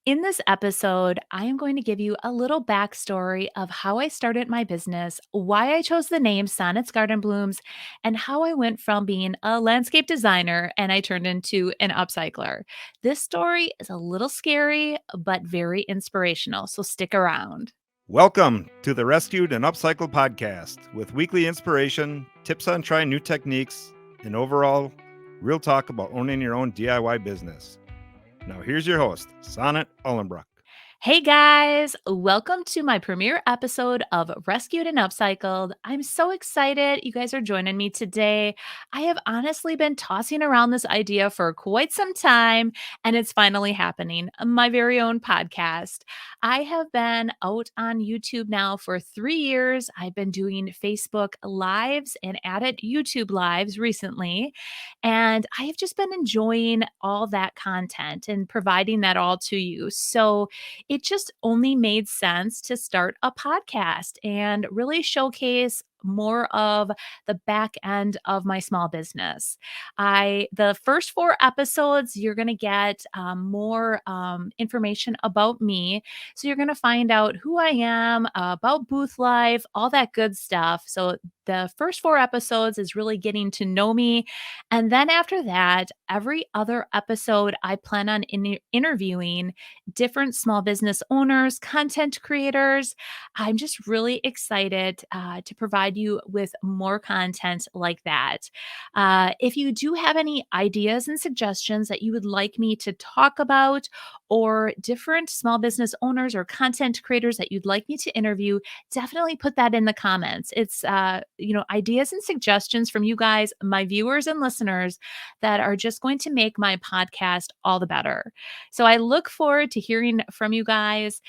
In this episode, I am going to give you a little backstory of how I started my business, why I chose the name Sonnet's Garden Blooms, and how I went from being a landscape designer and I turned into an upcycler. This story is a little scary, but very inspirational, so stick around. Welcome to the Rescued and Upcycled podcast with weekly inspiration, tips on trying new techniques, and overall real talk about owning your own DIY business. Now here's your host, Sonnet Ullenbrook. Hey guys, welcome to my premiere episode of Rescued and Upcycled. I'm so excited you guys are joining me today. I have honestly been tossing around this idea for quite some time, and it's finally happening. My very own podcast. I have been out on YouTube now for 3 years. I've been doing Facebook Lives and added YouTube Lives recently, and I have just been enjoying all that content and providing that all to you. So, it just only made sense to start a podcast and really showcase more of the back end of my small business. The first 4 episodes, you're going to get more information about me. So you're going to find out who I am, about booth life, all that good stuff. So the first 4 episodes is really getting to know me. And then after that, every other episode, I plan on interviewing different small business owners, content creators. I'm just really excited to provide you with more content like that. If you do have any ideas and suggestions that you would like me to talk about, or different small business owners or content creators that you'd like me to interview, definitely put that in the comments. It's ideas and suggestions from you guys, my viewers and listeners, that are just going to make my podcast all the better. So I look forward to hearing from you guys.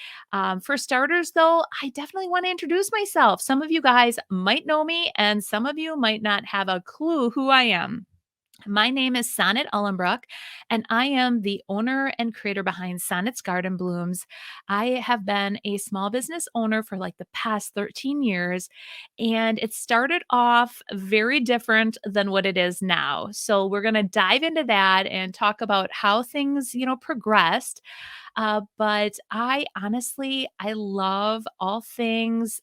For starters, though, I definitely want to introduce myself. Some of you guys might know me, and some of you might not have a clue who I am. My name is Sonnet Ullenbrook, and I am the owner and creator behind Sonnet's Garden Blooms. I have been a small business owner for like the past 13 years, and it started off very different than what it is now. So we're going to dive into that and talk about how things, progressed. But I love all things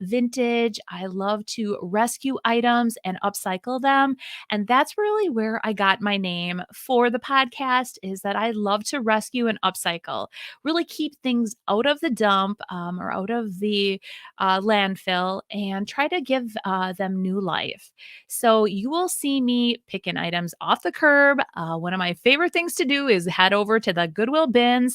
vintage. I love to rescue items and upcycle them. And that's really where I got my name for the podcast, is that I love to rescue and upcycle, really keep things out of the dump or out of the landfill and try to give them new life. So you will see me picking items off the curb. One of my favorite things to do is head over to the Goodwill bins.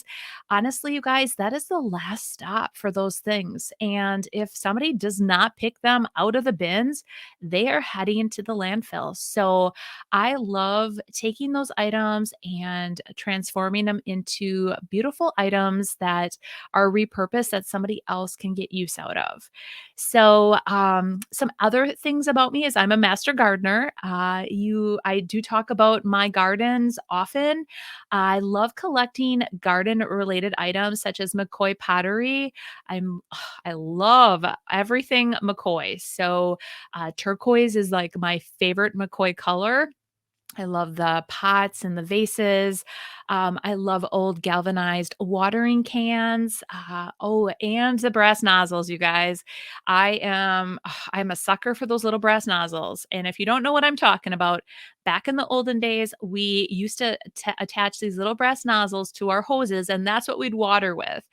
Honestly, you guys, that is the last stop for those things. And if somebody does not pick them out of the bins, they are heading to the landfill. So I love taking those items and transforming them into beautiful items that are repurposed that somebody else can get use out of. So, some other things about me is I'm a master gardener. I do talk about my gardens often. I love collecting garden related items such as McCoy pottery. I'm I love everything McCoy. So, turquoise is like my favorite McCoy color. I love the pots and the vases. I love old galvanized watering cans. And the brass nozzles, you guys. I'm a sucker for those little brass nozzles. And if you don't know what I'm talking about, back in the olden days, we used to attach these little brass nozzles to our hoses, and that's what we'd water with.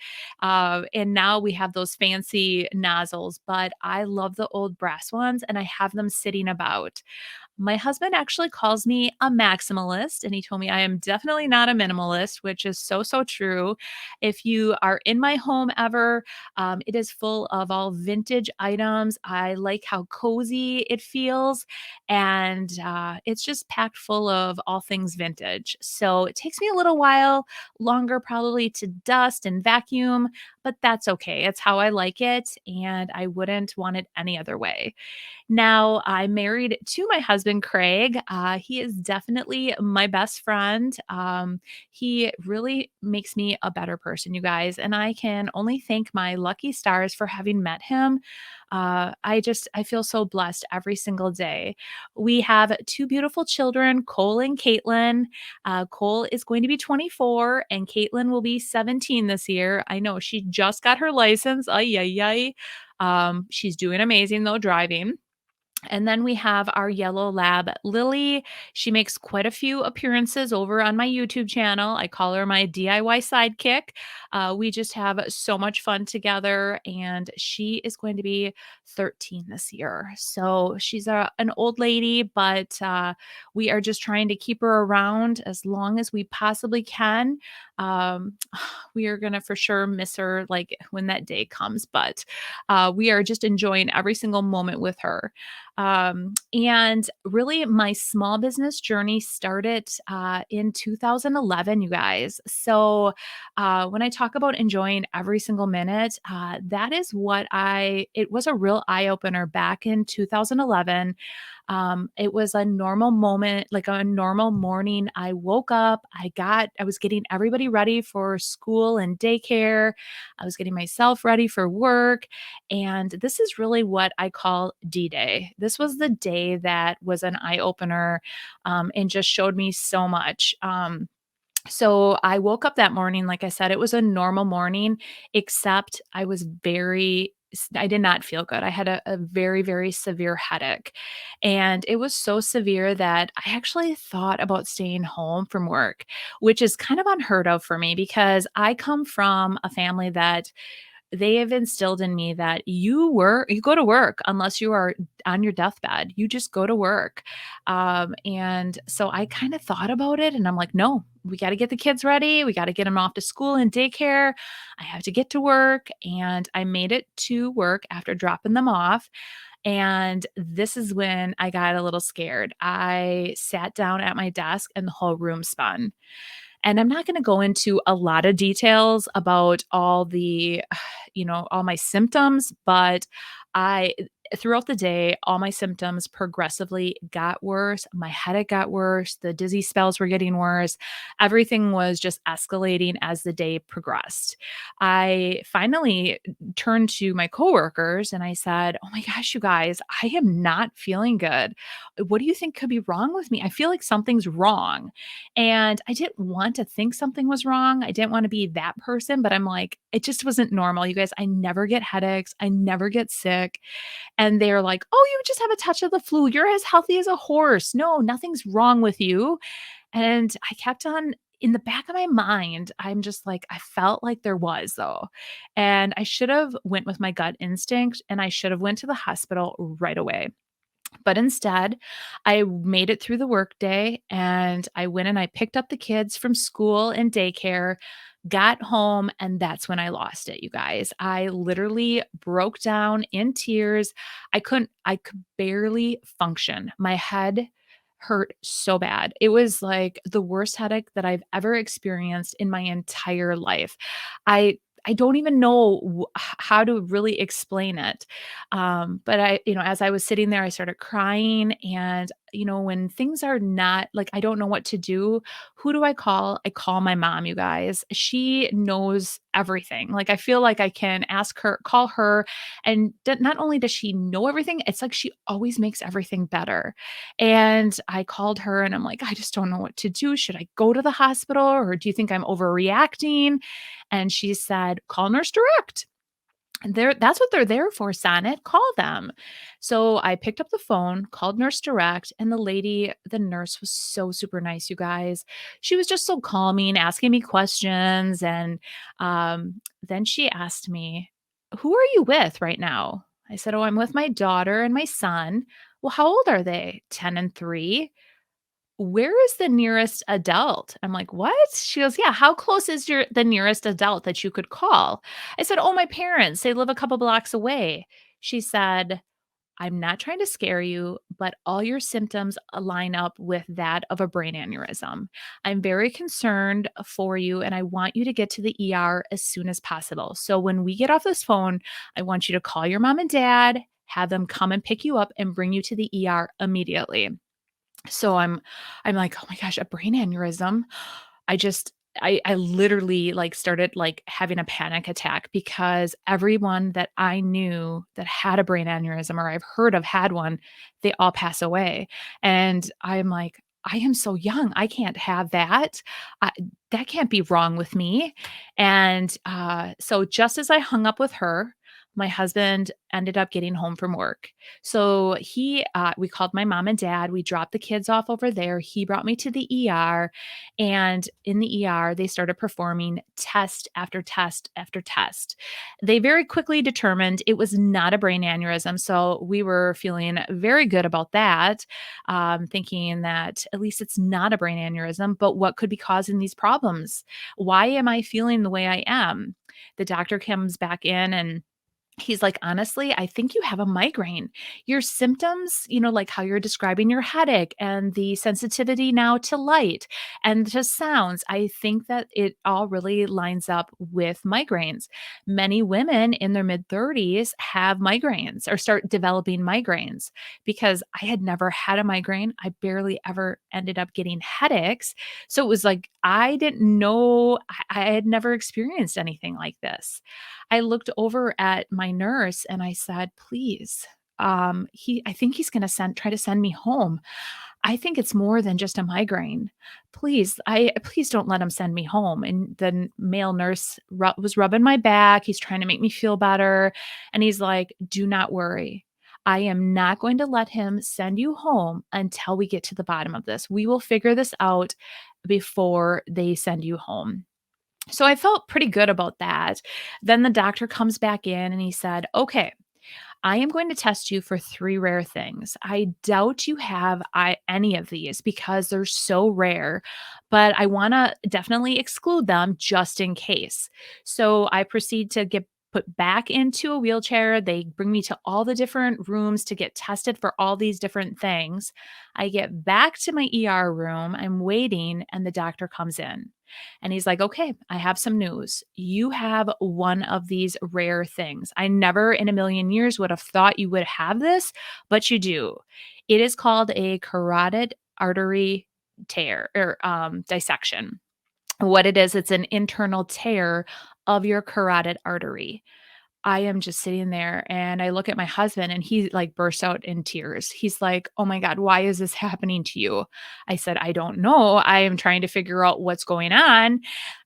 And now we have those fancy nozzles, but I love the old brass ones, and I have them sitting about. My husband actually calls me a maximalist, and he told me I am definitely not a minimalist, which is so, so true. If you are in my home ever, it is full of all vintage items. I like how cozy it feels, and it's just packed full of all things vintage. So it takes me a little while longer, probably, to dust and vacuum, but that's okay. It's how I like it, and I wouldn't want it any other way. Now, I'm married to my husband husband, Craig. He is definitely my best friend. He really makes me a better person, you guys. And I can only thank my lucky stars for having met him. I feel so blessed every single day. We have two beautiful children, Cole and Caitlin. Cole is going to be 24 and Caitlin will be 17 this year. I know she just got her license. Ay, ay, ay. She's doing amazing though, driving. And then we have our yellow lab, Lily. She makes quite a few appearances over on my YouTube channel. I call her my DIY sidekick. We just have so much fun together, and she is going to be 13 this year. So she's an old lady, but we are just trying to keep her around as long as we possibly can. Um, we are going to for sure miss her like when that day comes, but we are just enjoying every single moment with her. And really, my small business journey started in 2011, you guys. So, when I talk about enjoying every single minute, that is it was a real eye opener back in 2011. It was a normal moment, like a normal morning. I woke up, I was getting everybody ready for school and daycare. I was getting myself ready for work. And this is really what I call D Day. This was the day that was an eye opener and just showed me so much. So I woke up that morning, like I said, it was a normal morning, except I did not feel good. I had a very, very severe headache. And it was so severe that I actually thought about staying home from work, which is kind of unheard of for me because I come from a family that they have instilled in me that you go to work unless you are on your deathbed. You just go to work. And so I kind of thought about it and I'm like, no, we got to get the kids ready. We got to get them off to school and daycare. I have to get to work. And I made it to work after dropping them off. And this is when I got a little scared. I sat down at my desk and the whole room spun. And I'm not going to go into a lot of details about all the, all my symptoms, but I, throughout the day, all my symptoms progressively got worse. My headache got worse. The dizzy spells were getting worse. Everything was just escalating as the day progressed. I finally turned to my coworkers and I said, "Oh my gosh, you guys, I am not feeling good. What do you think could be wrong with me? I feel like something's wrong." And I didn't want to think something was wrong. I didn't want to be that person, but I'm like, it just wasn't normal. You guys, I never get headaches. I never get sick. And they're like, oh, you just have a touch of the flu. You're as healthy as a horse. No, nothing's wrong with you. And I kept on in the back of my mind, I'm just like, I felt like there was though. And I should have went with my gut instinct and I should have went to the hospital right away. But instead, I made it through the workday and I went and I picked up the kids from school and daycare, got home, and that's when I lost it, you guys. I literally broke down in tears. I could barely function. My head hurt so bad. It was like the worst headache that I've ever experienced in my entire life. I I don't even know how to really explain it. But as I was sitting there, I started crying. And, when things are not like, I don't know what to do, who do I call? I call my mom, you guys. She knows everything. Like, I feel like I can call her. And not only does she know everything, it's like she always makes everything better. And I called her and I'm like, I just don't know what to do. Should I go to the hospital or do you think I'm overreacting? And she said, call Nurse Direct. And that's what they're there for, Sonnet. Call them. So I picked up the phone, called Nurse Direct, and the nurse was so super nice, you guys. She was just so calming, asking me questions. And then she asked me, who are you with right now? I said, oh, I'm with my daughter and my son. Well, how old are they? 10 and 3. Where is the nearest adult? I'm like, what? She goes, yeah. How close is the nearest adult that you could call? I said, oh, my parents, they live a couple blocks away. She said, I'm not trying to scare you, but all your symptoms line up with that of a brain aneurysm. I'm very concerned for you and I want you to get to the ER as soon as possible. So when we get off this phone, I want you to call your mom and dad, have them come and pick you up and bring you to the ER immediately. So I'm like, "Oh my gosh, a brain aneurysm." I just I literally, like, started, like, having a panic attack because everyone that I knew that had a brain aneurysm or I've heard of had one, they all pass away, and I'm like, "I am so young, I can't have that. I that can't be wrong with me." And, so just as I hung up with her, my husband ended up getting home from work. So we called my mom and dad. We dropped the kids off over there. He brought me to the ER. And in the ER, they started performing test after test after test. They very quickly determined it was not a brain aneurysm. So we were feeling very good about that, thinking that at least it's not a brain aneurysm, but what could be causing these problems? Why am I feeling the way I am? The doctor comes back in and he's like, "Honestly, I think you have a migraine. Your symptoms, like how you're describing your headache and the sensitivity now to light and to sounds, I think that it all really lines up with migraines." Many women in their mid-30s have migraines or start developing migraines because I had never had a migraine. I barely ever ended up getting headaches. So it was like I didn't know I had never experienced anything like this. I looked over at my nurse and I said, "Please, I think he's going to try to send me home. I think it's more than just a migraine. Please don't let him send me home." And the male nurse was rubbing my back. He's trying to make me feel better. And he's like, "Do not worry. I am not going to let him send you home until we get to the bottom of this. We will figure this out before they send you home." So I felt pretty good about that. Then the doctor comes back in and he said, "Okay, I am going to test you for three rare things. I doubt you have any of these because they're so rare, but I want to definitely exclude them just in case." So I proceed to get put back into a wheelchair. They bring me to all the different rooms to get tested for all these different things. I get back to my ER room. I'm waiting, and the doctor comes in. And he's like, "Okay, I have some news. You have one of these rare things. I never in a million years would have thought you would have this, but you do. It is called a carotid artery tear or dissection. What it is, it's an internal tear of your carotid artery." I am just sitting there and I look at my husband and he like bursts out in tears. He's like, "Oh my God, why is this happening to you?" I said, "I don't know. I am trying to figure out what's going on."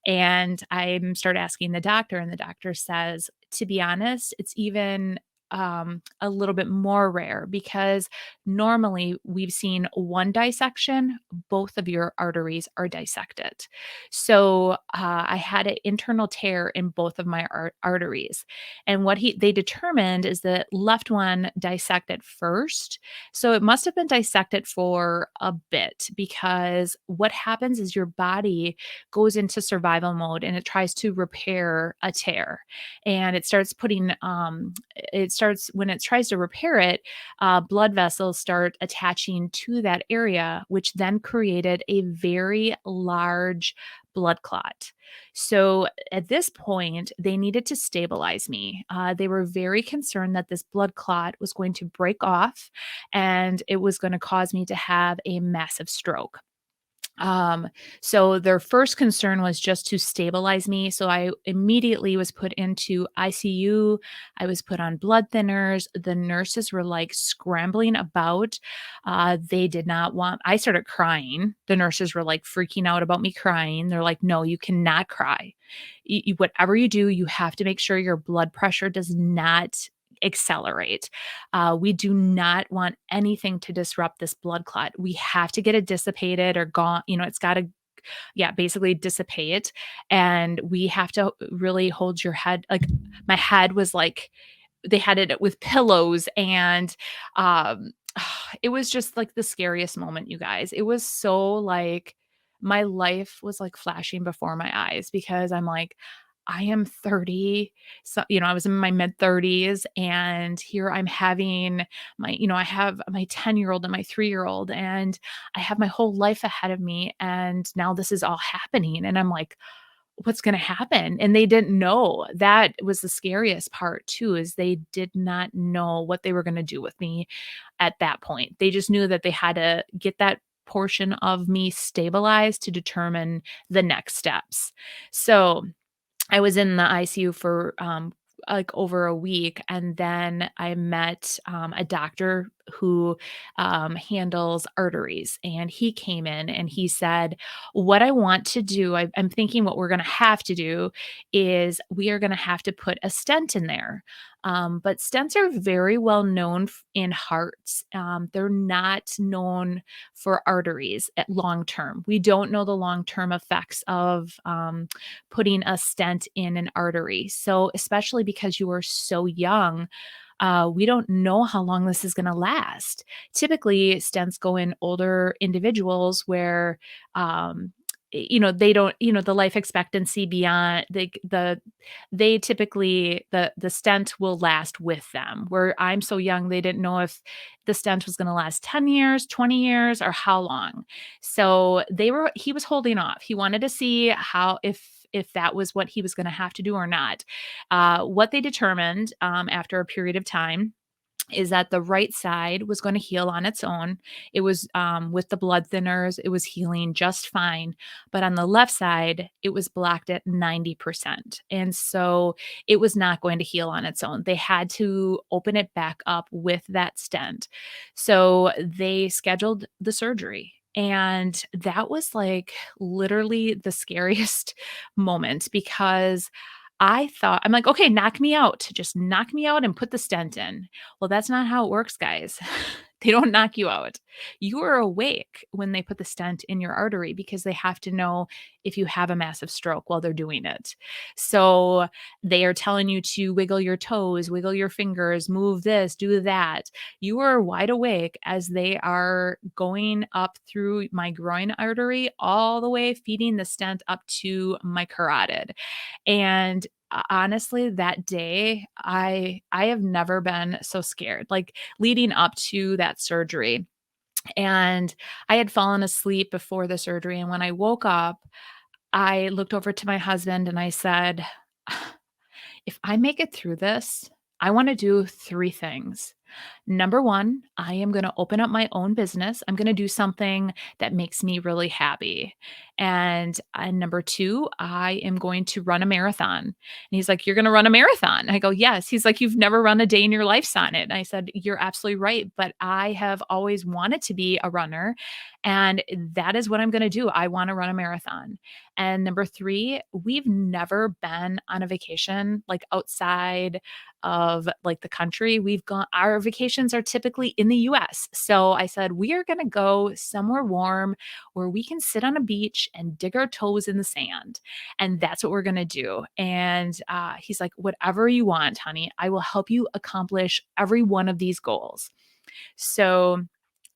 And I start asking the doctor, and the doctor says, "To be honest, it's even a little bit more rare because normally we've seen one dissection, both of your arteries are dissected." So I had an internal tear in both of my arteries. And what they determined is that left one dissected first. So it must have been dissected for a bit because what happens is your body goes into survival mode and it tries to repair a tear. And it starts when it tries to repair it, blood vessels start attaching to that area, which then created a very large blood clot. So at this point, they needed to stabilize me. They were very concerned that this blood clot was going to break off and it was going to cause me to have a massive stroke. Um, so their first concern was just to stabilize me. So I immediately was put into ICU. I was put on blood thinners. The nurses were like scrambling about. They did not want, I started crying. The nurses were like freaking out about me crying. They're like, "No, you cannot cry. Whatever you do, you have to make sure your blood pressure does not accelerate. We do not want anything to disrupt this blood clot. We have to get it dissipated or gone. It's got to, yeah, basically dissipate. And we have to really hold your head. Like my head was like, they had it with pillows and um it was just like the scariest moment, you guys. It was so like my life was like flashing before my eyes because I'm like, I am 30. So, I was in my mid 30s and here I'm having I have my 10-year-old and my 3-year-old and I have my whole life ahead of me. And now this is all happening. And I'm like, what's going to happen. And they didn't know. That was the scariest part too, is they did not know what they were going to do with me at that point. They just knew that they had to get that portion of me stabilized to determine the next steps. So I was in the ICU for, like, over a week, and then I met, a doctor who, handles arteries, and he came in and he said, "What I want to do, I'm thinking what we're gonna have to do is we are gonna have to put a stent in there." But stents are very well known in hearts. They're not known for arteries at long term. We don't know the long term effects of, putting a stent in an artery. So, especially because you are so young, we don't know how long this is going to last. Typically, stents go in older individuals where, they don't, the life expectancy beyond they typically, the stent will last with them. Where I'm so young, they didn't know if the stent was going to last 10 years, 20 years, or how long. So he was holding off. He wanted to see how, if that was what he was going to have to do or not. What they determined, after a period of time, is that the right side was going to heal on its own. It was, with the blood thinners, it was healing just fine. But on the left side, it was blocked at 90%. And so it was not going to heal on its own. They had to open it back up with that stent. So they scheduled the surgery. And that was like literally the scariest moment, because I'm like, "Okay, knock me out. Just knock me out and put the stent in." Well, that's not how it works, guys. They don't knock you out. You are awake when they put the stent in your artery, because they have to know if you have a massive stroke while they're doing it. So, they are telling you to wiggle your toes, wiggle your fingers, move this, do that. You are wide awake as they are going up through my groin artery, all the way feeding the stent up to my carotid. And honestly, that day, I have never been so scared, like, leading up to that surgery. And I had fallen asleep before the surgery, and when I woke up, I looked over to my husband and I said, "If I make it through this, I wanna do 3 things. Number 1, I am gonna open up my own business. I'm gonna do something that makes me really happy. And, number 2, I am going to run a marathon." And he's like, "You're gonna run a marathon?" I go, "Yes." He's like, "You've never run a day in your life on it." And I said, "You're absolutely right, but I have always wanted to be a runner, and that is what I'm gonna do. I wanna run a marathon." And number 3, we've never been on a vacation, like, outside of, like, the country. Our vacations are typically in the US. So I said, "We are gonna go somewhere warm where we can sit on a beach and dig our toes in the sand, and that's what we're gonna do." And, he's like, "Whatever you want, honey, I will help you accomplish every one of these goals." So,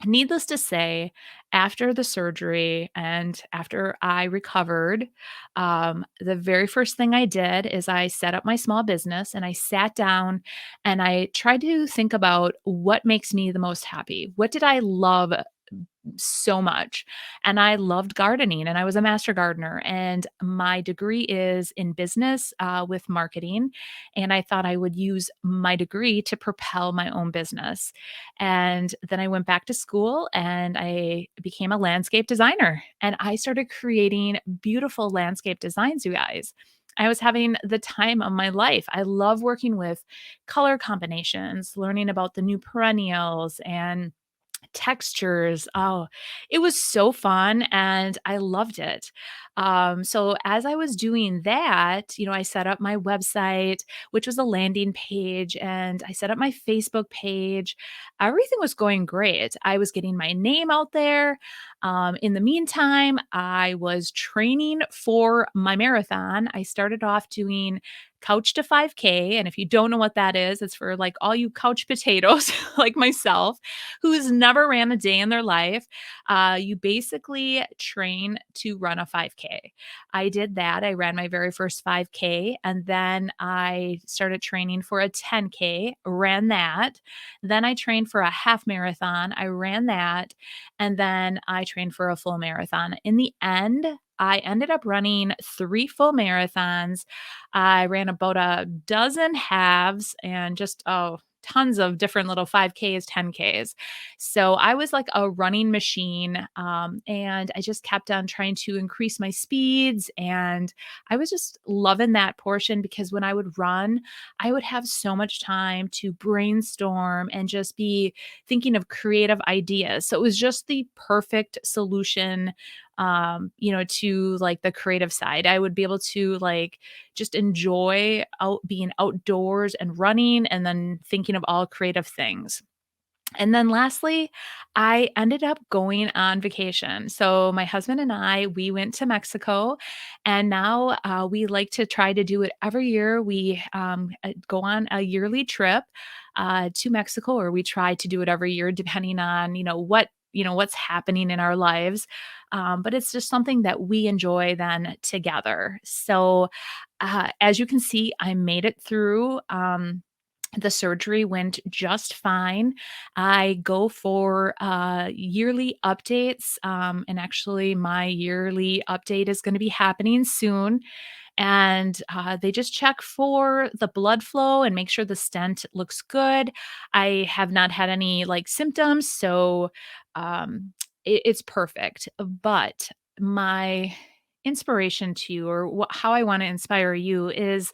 needless to say, after the surgery and after I recovered, the very first thing I did is I set up my small business, and I sat down and I tried to think about what makes me the most happy. What did I love so much? And I loved gardening, and I was a master gardener, and my degree is in business, with marketing. And I thought I would use my degree to propel my own business. And then I went back to school and I became a landscape designer, and I started creating beautiful landscape designs, you guys. I was having the time of my life. I love working with color combinations, learning about the new perennials and textures. Oh, it was so fun and I loved it. So as I was doing that, I set up my website, which was a landing page, and I set up my Facebook page. Everything was going great. I was getting my name out there. In the meantime, I was training for my marathon. I started off doing Couch to 5K. And if you don't know what that is, it's for like all you couch potatoes like myself, who's never ran a day in their life. You basically train to run a 5K. I did that. I ran my very first 5K, and then I started training for a 10K, ran that. Then I trained for a half marathon. I ran that. And then I trained for a full marathon. In the end, I ended up running 3 full marathons. I ran about a dozen halves and just, tons of different little 5Ks, 10Ks. So I was like a running machine, and I just kept on trying to increase my speeds, and I was just loving that portion because when I would run, I would have so much time to brainstorm and just be thinking of creative ideas. So it was just the perfect solution, to like the creative side. I would be able to like just enjoy out being outdoors and running and then thinking of all creative things. And then lastly, I ended up going on vacation. So my husband and I, we went to Mexico, and now we like to try to do it every year. We go on a yearly trip to Mexico, or we try to do it every year, depending on what's happening in our lives. But it's just something that we enjoy then together. So as you can see, I made it through. The surgery went just fine. I go for yearly updates. And actually, my yearly update is going to be happening soon. And they just check for the blood flow and make sure the stent looks good. I have not had any like symptoms, so it's perfect. But my inspiration to you, or how I want to inspire you, is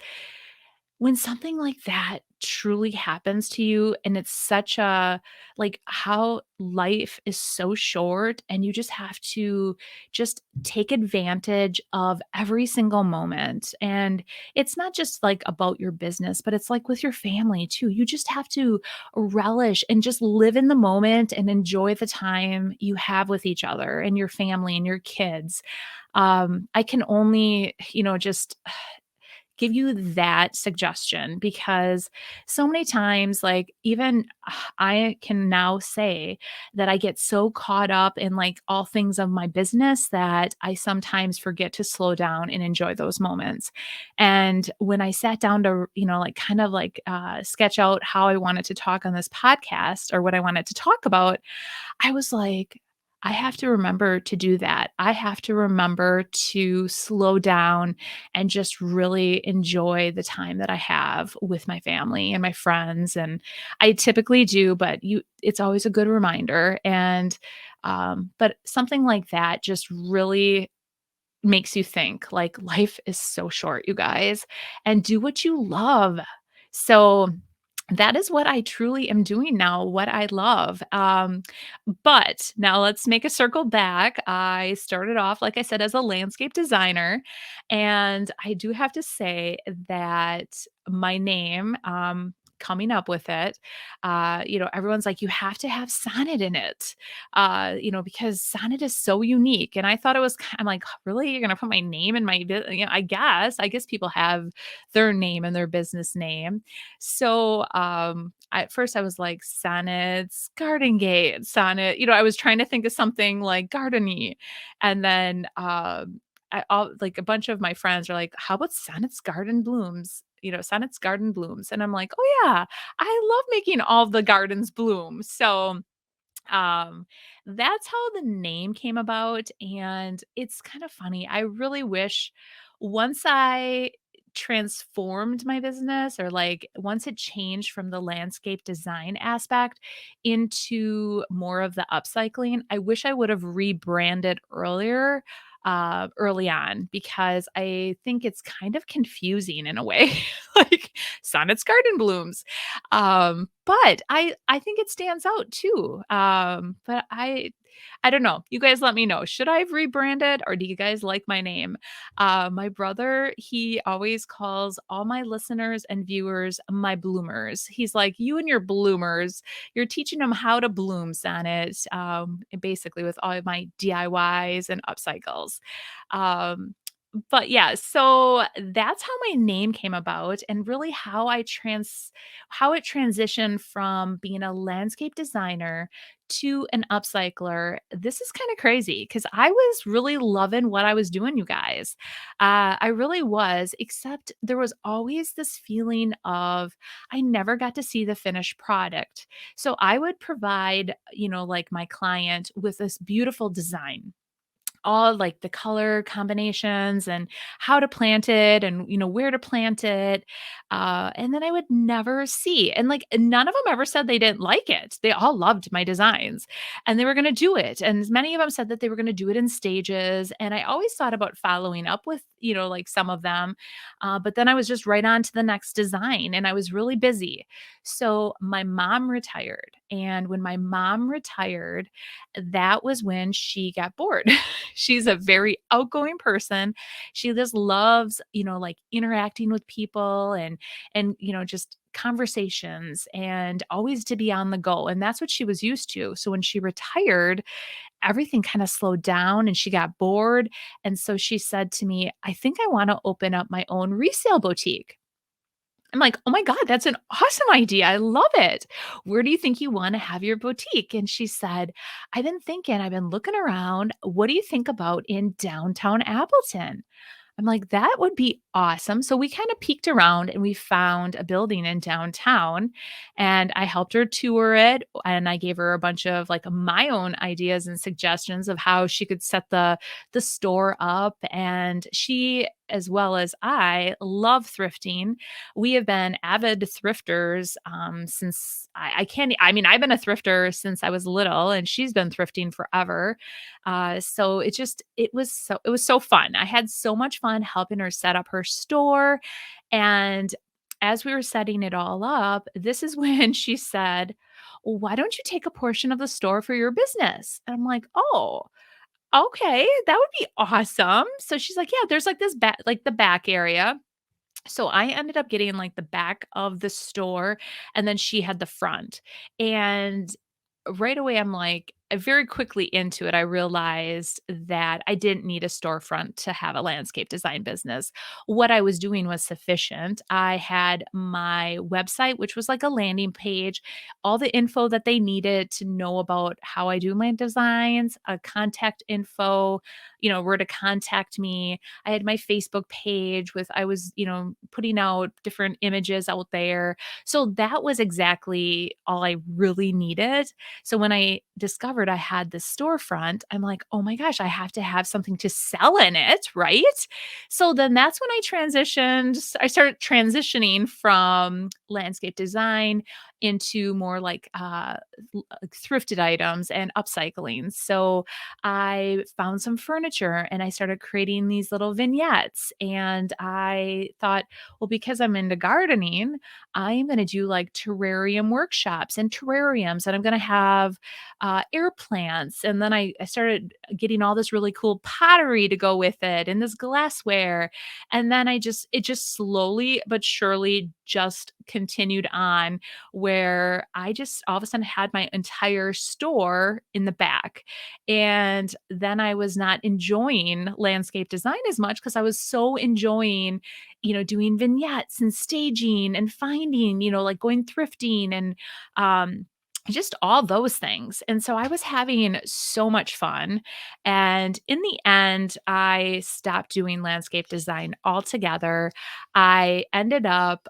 when something like that truly happens to you, and it's such a like how life is so short, and you just have to just take advantage of every single moment. And it's not just like about your business, but it's like with your family too. You just have to relish and just live in the moment and enjoy the time you have with each other and your family and your kids. I can only, just give you that suggestion because so many times, like, even I can now say that I get so caught up in like all things of my business that I sometimes forget to slow down and enjoy those moments. And when I sat down to, like kind of like sketch out how I wanted to talk on this podcast or what I wanted to talk about, I was like, I have to remember to do that. I have to remember to slow down and just really enjoy the time that I have with my family and my friends. And I typically do, but it's always a good reminder. And but something like that just really makes you think like life is so short, you guys, and do what you love. So that is what I truly am doing now, what I love. But now let's make a circle back. I started off, like I said, as a landscape designer. And I do have to say that my name, coming up with it, everyone's like, you have to have sonnet in it, because sonnet is so unique. And I thought it was, I'm like, really? You're going to put my name in my, I guess people have their name and their business name. So, at first I was like sonnets, garden gate, sonnet, I was trying to think of something like gardeny. And then, like a bunch of my friends are like, how about sonnets, garden blooms? Sonnets, garden blooms. And I'm like, oh yeah, I love making all the gardens bloom. So, um, that's how the name came about, and it's kind of funny. I really wish once I transformed my business, or like once it changed from the landscape design aspect into more of the upcycling, I wish I would have rebranded early on, because I think it's kind of confusing in a way, like Sonnet's Garden Blooms. But I think it stands out too. But I don't know. You guys let me know. Should I have rebranded, or do you guys like my name? My brother, he always calls all my listeners and viewers my bloomers. He's like, you and your bloomers, you're teaching them how to bloom, Sonnet, basically with all of my DIYs and upcycles. Um, but yeah, so that's how my name came about, and really how it transitioned from being a landscape designer to an upcycler. This is kind of crazy because I was really loving what I was doing, you guys. I really was, except there was always this feeling of I never got to see the finished product. So I would provide, like my client with this beautiful design. all like the color combinations and how to plant it and where to plant it. And then I would never see. And like none of them ever said they didn't like it. They all loved my designs and they were going to do it. And many of them said that they were going to do it in stages. And I always thought about following up with, like some of them. But then I was just right on to the next design and I was really busy. So my mom retired. And when my mom retired, that was when she got bored. She's a very outgoing person. She just loves, like interacting with people and just conversations and always to be on the go. And that's what she was used to. So when she retired, everything kind of slowed down and she got bored. And so she said to me, I think I want to open up my own resale boutique. I'm like, "Oh my god, that's an awesome idea. I love it. Where do you think you wanna have your boutique?" And she said, I've been looking around. What do you think about in downtown Appleton?" I'm like, "That would be awesome." So we kinda peeked around and we found a building in downtown, and I helped her tour it, and I gave her a bunch of, like, my own ideas and suggestions of how she could set the store up, and she, as well as I, love thrifting. We have been avid thrifters, since I can't I mean, I've been a thrifter since I was little, and she's been thrifting forever. So it was so fun. I had so much fun helping her set up her store, and as we were setting it all up, this is when she said, "Well, why don't you take a portion of the store for your business?" And I'm like, "Oh, okay, that would be awesome." So she's like, "Yeah, there's like this back like the back area." So I ended up getting like the back of the store and then she had the front. And right away I'm like very quickly into it I realized that I didn't need a storefront to have a landscape design business. What I was doing was sufficient. I had my website which was like a landing page, all the info that they needed to know about how I do my designs, a contact info, where to contact me. I had my Facebook page with I was, putting out different images out there. So that was exactly all I really needed. So when I discovered I had this storefront, I'm like, "Oh my gosh, I have to have something to sell in it, right?" So then that's when I started transitioning from landscape design into more like thrifted items and upcycling. So I found some furniture and I started creating these little vignettes. And I thought, well, because I'm into gardening, I'm going to do like terrarium workshops and terrariums, and I'm going to have air plants. And then I started getting all this really cool pottery to go with it and this glassware. And then it just slowly but surely just continued on where I just all of a sudden had my entire store in the back. And then I was not enjoying landscape design as much because I was so enjoying, doing vignettes and staging and finding, like going thrifting and just all those things. And so I was having so much fun. And in the end, I stopped doing landscape design altogether. I ended up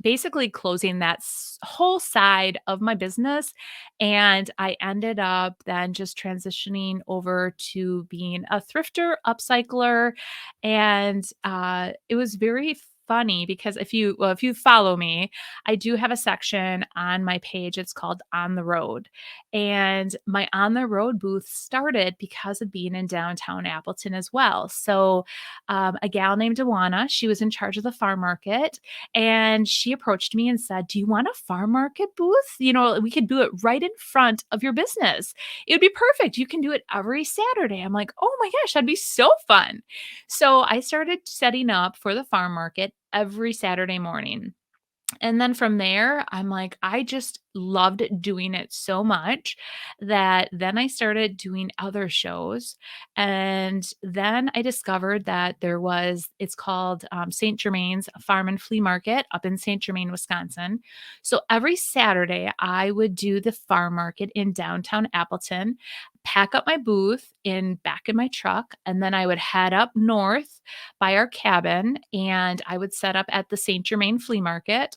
basically closing that whole side of my business. And I ended up then just transitioning over to being a thrifter, upcycler. And it was very funny because if you follow me, I do have a section on my page. It's called On the Road. And my On the Road booth started because of being in downtown Appleton as well. So a gal named Dewana, she was in charge of the farm market, and she approached me and said, "Do you want a farm market booth? We could do it right in front of your business. It would be perfect. You can do it every Saturday." I'm like, "Oh my gosh, that'd be so fun." So I started setting up for the farm market every Saturday morning. And then from there, I'm like, I just loved doing it so much that then I started doing other shows. And then I discovered that it's called St. Germain's Farm and Flea Market up in St. Germain, Wisconsin. So every Saturday, I would do the farm market in downtown Appleton, pack up my booth in back in my truck, and then I would head up north by our cabin and I would set up at the St. Germain Flea Market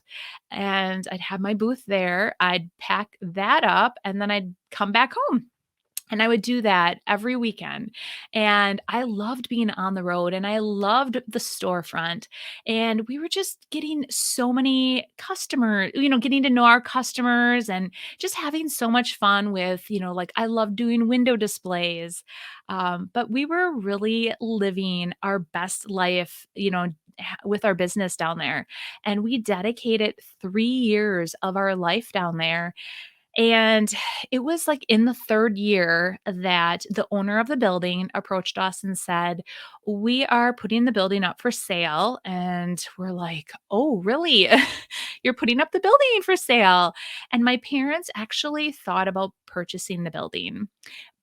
and I'd have my booth there. I'd pack that up and then I'd come back home. And I would do that every weekend. And I loved being on the road and I loved the storefront. And we were just getting so many customers, getting to know our customers and just having so much fun with, like I love doing window displays. But we were really living our best life, with our business down there. And we dedicated 3 years of our life down there, and it was like in the 3rd year that the owner of the building approached us and said, "We are putting the building up for sale." And we're like, "Oh, really? You're putting up the building for sale?" And my parents actually thought about purchasing the building.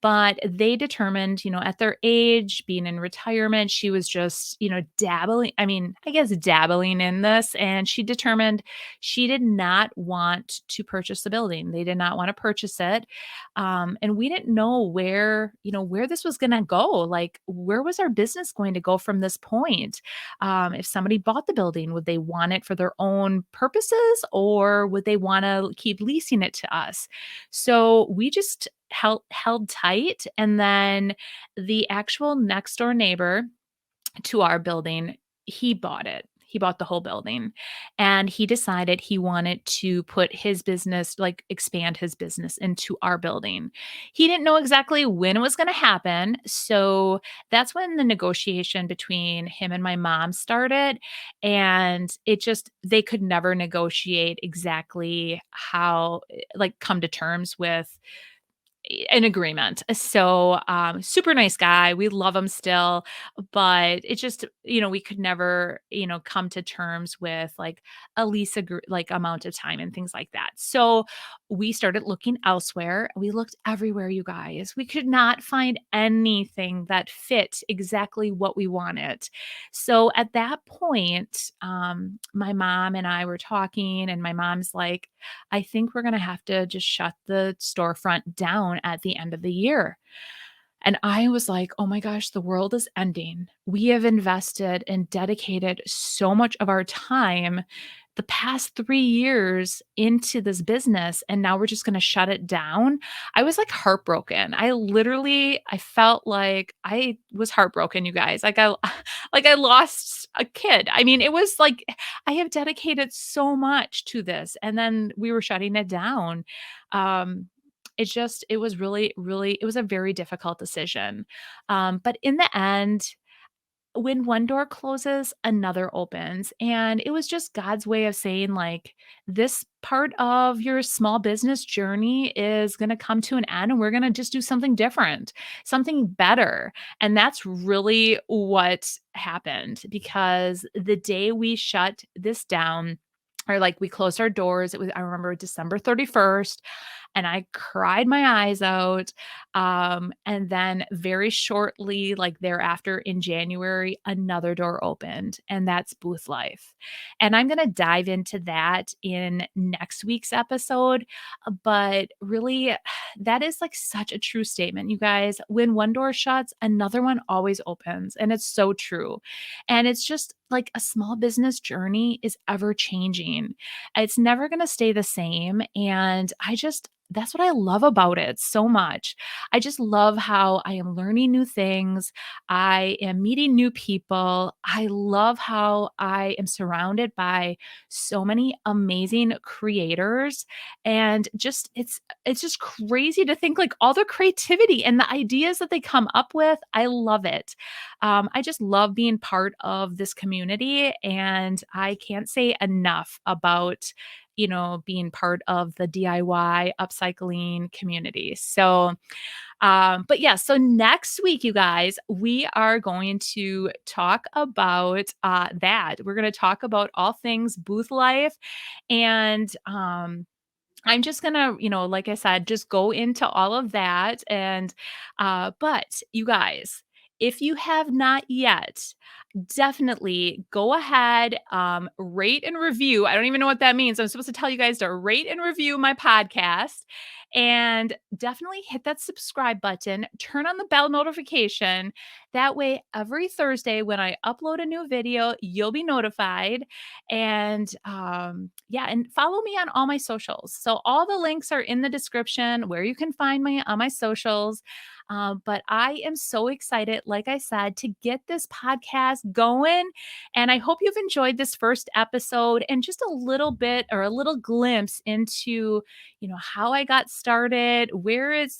But they determined, at their age, being in retirement, she was just, dabbling, I mean, I guess dabbling in this, and she determined she did not want to purchase the building. They did not want to purchase it. And we didn't know where this was gonna go. Like, where was our business going to go from this point? If somebody bought the building, would they want it for their own purposes, or would they wanna keep leasing it to us? So we just held tight, and then the actual next door neighbor to our building, he bought it. He bought the whole building, and he decided he wanted to put his business, like expand his business into our building. He didn't know exactly when it was going to happen, so that's when the negotiation between him and my mom started, and they could never negotiate exactly how, like, come to terms with an agreement. So, super nice guy. We love him still, but it just, we could never, come to terms with like a like amount of time and things like that. So we started looking elsewhere. We looked everywhere, you guys. We could not find anything that fit exactly what we wanted. So at that point, my mom and I were talking, and my mom's like, "I think we're gonna have to just shut the storefront down at the end of the year." And I was like, "Oh my gosh, the world is ending. We have invested and dedicated so much of our time the past 3 years into this business, and now we're just gonna shut it down." I was, like, heartbroken. I felt like I was heartbroken, you guys. Like, I like I lost a kid. I mean, it was like I have dedicated so much to this, and then we were shutting it down. Um, it was really, really, it was a very difficult decision. But in the end, when one door closes, another opens. And it was just God's way of saying, like, this part of your small business journey is going to come to an end, and we're going to just do something different, something better. And that's really what happened, because the day we shut this down, or like we closed our doors, I remember December 31st, and I cried my eyes out. And then very shortly, like thereafter in January, another door opened, and that's Booth Life. And I'm going to dive into that in next week's episode. But really, that is like such a true statement, you guys. When one door shuts, another one always opens. And it's so true. And it's just like a small business journey is ever changing. It's never going to stay the same. And that's what I love about it so much. I just love how I am learning new things. I am meeting new people. I love how I am surrounded by so many amazing creators, and just it's just crazy to think like all the creativity and the ideas that they come up with. I love it. I just love being part of this community, and I can't say enough about, being part of the DIY upcycling community. So, but yeah, so next week, you guys, we are going to talk about that. We're going to talk about all things booth life, and I'm just gonna, like I said, just go into all of that. And, but you guys, if you have not yet, definitely go ahead, rate and review. I don't even know what that means. I'm supposed to tell you guys to rate and review my podcast, and definitely hit that subscribe button. Turn on the bell notification. That way, every Thursday when I upload a new video, you'll be notified. And yeah, and follow me on all my socials. So all the links are in the description where you can find me on my socials. But I am so excited, like I said, to get this podcast going. And I hope you've enjoyed this first episode and just a little bit or a little glimpse into, how I got started, where it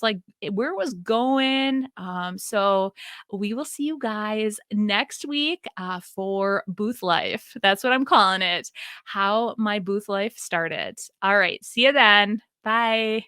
was going. So we will see you guys next week for booth life. That's what I'm calling it. How my booth life started. All right. See you then. Bye.